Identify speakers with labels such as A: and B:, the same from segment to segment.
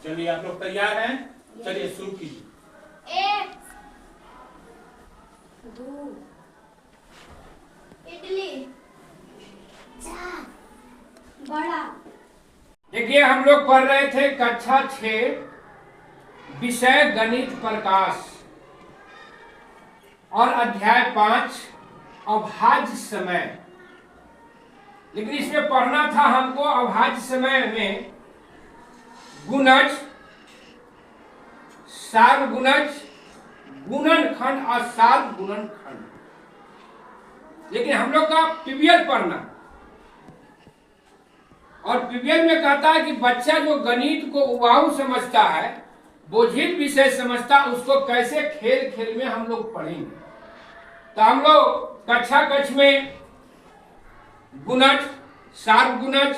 A: चलिए आप लोग तैयार हैं? चलिए शुरू कीजिए।
B: 1 2 इडली 4 बड़ा।
C: देखिए हम लोग पढ़ रहे थे कक्षा 6 विषय गणित प्रकाश और अध्याय 5 अभाज्य समय। लेकिन इसमें पढ़ना था हमको अभाज्य समय में गुणज, सार्वगुणज, गुणनखंड और सार्वगुणनखंड। लेकिन हम लोग का पीवीएल पढ़ना, और पीवीएल में कहता है कि बच्चा जो गणित को उबाऊ समझता है, बोझिल विषय समझता, उसको कैसे खेल खेल में हम लोग पढ़ेंगे। तो हम लोग कक्षा कक्ष में गुणज, सार्वगुणज,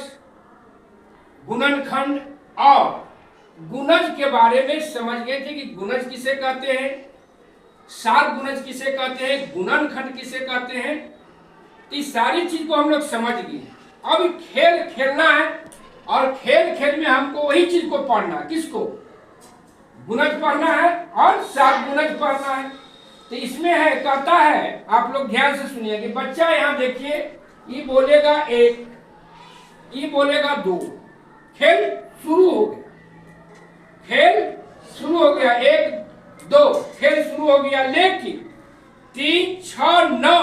C: गुणनखंड और गुणज के बारे में समझ गए थे कि गुणज किसे कहते हैं, सार्वगुणज किसे कहते हैं, गुणनखंड किसे कहते हैं। तो इस सारी चीज को हम लोग समझ गए। अब खेल खेलना है, और खेल खेल में हमको वही चीज को पढ़ना है। किसको? गुणज पढ़ना है और सार्वगुणज पढ़ना है। तो इसमें है, कहता है, आप लोग ध्यान से सुनिए कि बच्चा यहाँ देखिए, ये बोलेगा 1, ये बोलेगा 2, खेल शुरू हो गया। खेल शुरू हो गया, 1 2 खेल शुरू हो गया। लेकिन 3 6 9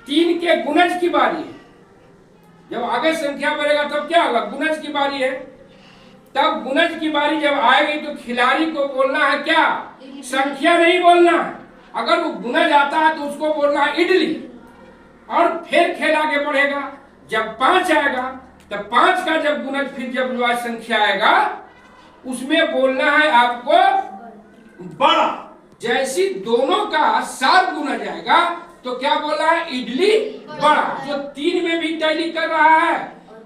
C: 3 के गुणज की बारी है। जब आगे संख्या बढ़ेगा तब क्या होगा? गुणज की बारी है। तब गुणज की बारी जब आएगी तो खिलाड़ी को बोलना है क्या? संख्या नहीं बोलना है। अगर वो गुणज आता है तो उसको बोलना है इडली। और फिर खेल आगे बढ़ेगा। जब 5 आएगा तब 5 का जब गुणज, फिर जब संख्या आएगा उसमें बोलना है आपको बड़ा। जैसी दोनों का सार्वगुणज आएगा तो क्या बोला है? इडली बड़ा। जो 3 में भी टैली कर रहा है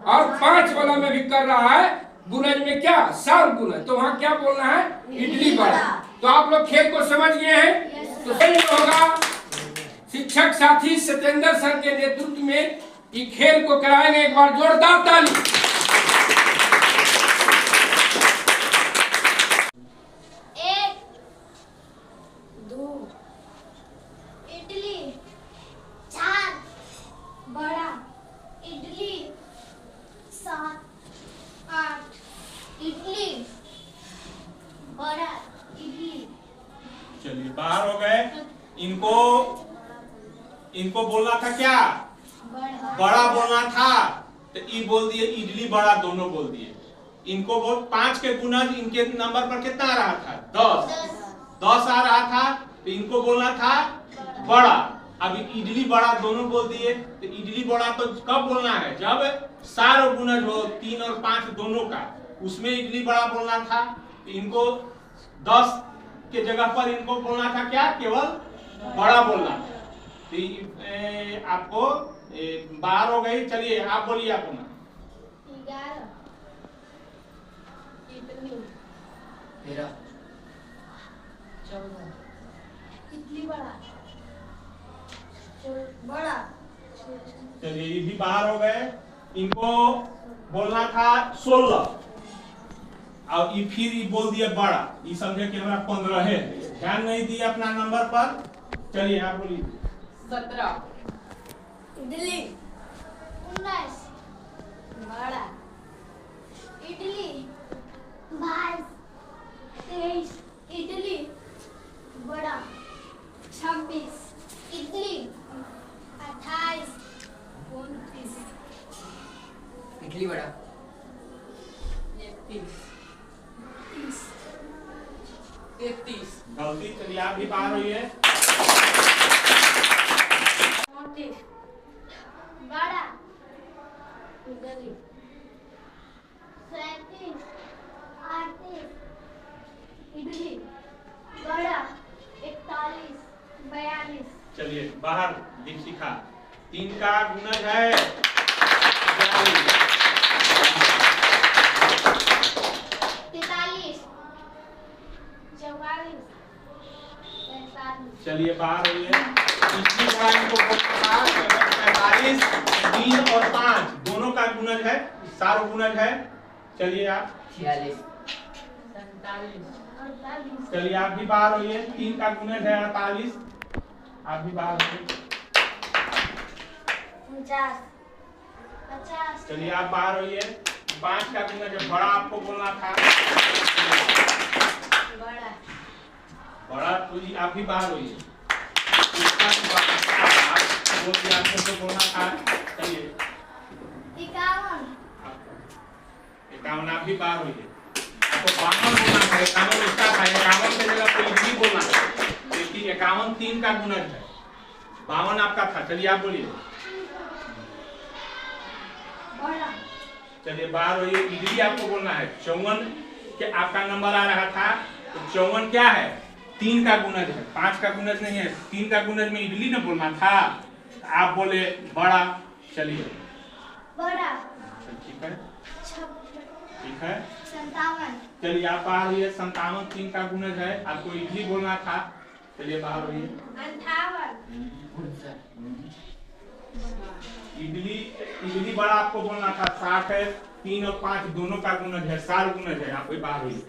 C: और 5 वाला में भी कर रहा है, गुणज में क्या? सार्वगुणज। तो वहां क्या बोलना है? इडली बड़ा। तो आप लोग खेल को समझ गए हैं। तो सही होगा, शिक्षक साथी सत्येंद्र सर के नेतृत्व में ये खेल को कराएंगे। एक बार जोरदार ताली।
B: 1 2 इडली 4 बड़ा। इडली 7 8 इडली बड़ा। इडली।
A: चलिए बाहर हो गए। इनको बोलना था क्या? बड़ा बोलना था, तो ई बोल दिए, इडली बड़ा दोनों बोल दिए। इनको बोल 5 के गुणज इनके नंबर पर कितना आ रहा था? 10 आ रहा था। तो इनको बोलना था बड़ा। अब इडली बड़ा दोनों बोल दिए। तो इडली बड़ा तो कब बोलना है? जब सार्वगुणज हो 3 और 5 दोनों का, उसमें इडली बड़ा बोलना था। तो इनको 10 के जगह पर इनको बोलना था क्या? केवल बड़ा बोलना था। तो आपको बाहर हो गई। चलिए आप बोलिए अपना।
B: 11 इडली
C: 13
B: 14 इडली बड़ा बड़ा।
A: चलिए ये भी बाहर हो गए। इनको बोलना था 16, और ये फिर ये बोल दिया बड़ा। ये समझे कि हमारा 15 है, ध्यान नहीं दिया अपना नंबर पर। चलिए आप बोलिए।
D: 17
B: इडली 19 बड़ा। इडली 22 23 इडली बड़ा। 26 इडली 28 29
C: इडली बड़ा।
D: 31
B: 30
A: गलती। चलिए आप भी बाहर होइए।
B: 34 बड़ा। इडली 37 38 इडली बड़ा। 41 42
A: चलिए बाहर दीक्षिका। 3 का गुणज है
B: 43 44 45।
A: चलिए बाहर होइए। पिछली बार इनको बोलना था 45 3 और 5 दोनों का गुणज है, सार्वगुणज है। चलिए आप
C: 46
B: 48
A: चलिए आप भी बाहर होइए। 3 का गुणज है 48। आप भी बाहर होइए।
B: 49 50
A: चलिए आप बाहर होइए। 5 का गुणज है बड़ा, आपको बोलना था
B: बड़ा
A: बड़ा, तो जी आप भी बाहर होइए। इसका आप बोल दिया, आपको तो बोलना था। चलिए
B: 51
A: 51 आप भी बाहर होइए। आपको 52 बोलना था, 51 उसका था, 51 की जगह कोई भी बोलना था। देखिए 51 3 का गुणज है, 52 आपका था। चलिए आप बोलिए।
B: बड़ा
A: चलिए बाहर होइए। इडली आपको बोलना है। 54 के आपका नंबर आ रहा था, तो 54 क्या है? 3 का गुणज है, 5 का गुणज नहीं है। 3 का गुणज में इडली ना बोलना था, आप बोले बड़ा। चलिए
B: बड़ा
A: ठीक है,
B: 56
A: ठीक है।
B: 57
A: चलिए आप बाहर होइए। 57 3 का गुणज है, आपको इडली बोलना था। चलिए बाहर होइए।
B: 58
A: इडली बड़ा आपको बोलना था। 60 है, 3 और 5 दोनों का गुणज है, 60 गुणज है। आप भी बाहर होइए।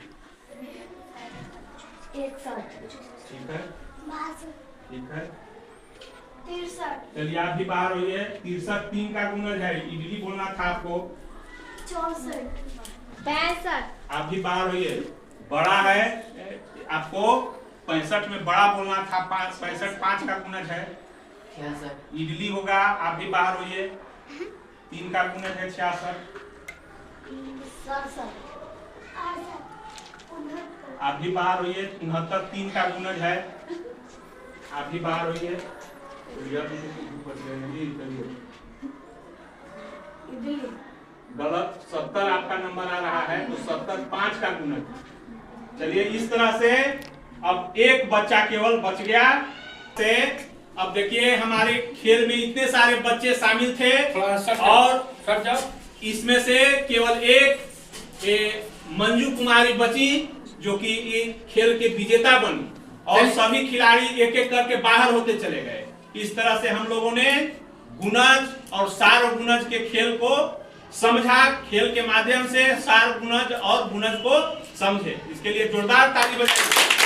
B: 61
A: ठीक है,
B: 62
A: ठीक है।
B: 63
A: चलिए आप भी बाहर होइए। 63 3 का गुणज है, इडली बोलना था आपको।
B: 64 62
A: आप भी बाहर होइए। बड़ा है आपको 65 में बड़ा बोलना था। 65 5 का गुणज है, इडली होगा। आप भी बाहर होइए। 3 का गुणज है 66।
B: 67
A: आप भी बाहर होइए। 69 3 का गुणज है, आप भी बाहर होइए।
B: इडली
A: गलत, 70 आपका नंबर आ रहा है, तो 70 5 का गुणज। चलिए इस तरह से अब एक बच्चा केवल बच गया से। अब देखिए हमारे खेल में इतने सारे बच्चे शामिल थे और इसमें से केवल एक मंजू कुमारी बची जो कि खेल के विजेता बनी, और सभी खिलाड़ी एक एक करके बाहर होते चले गए। इस तरह से हम लोगों ने गुणज और सार्वगुणज के खेल को समझा। खेल के माध्यम से सार्वगुणज और गुणज को समझे। इसके लिए जोरदार ताली बजाइए।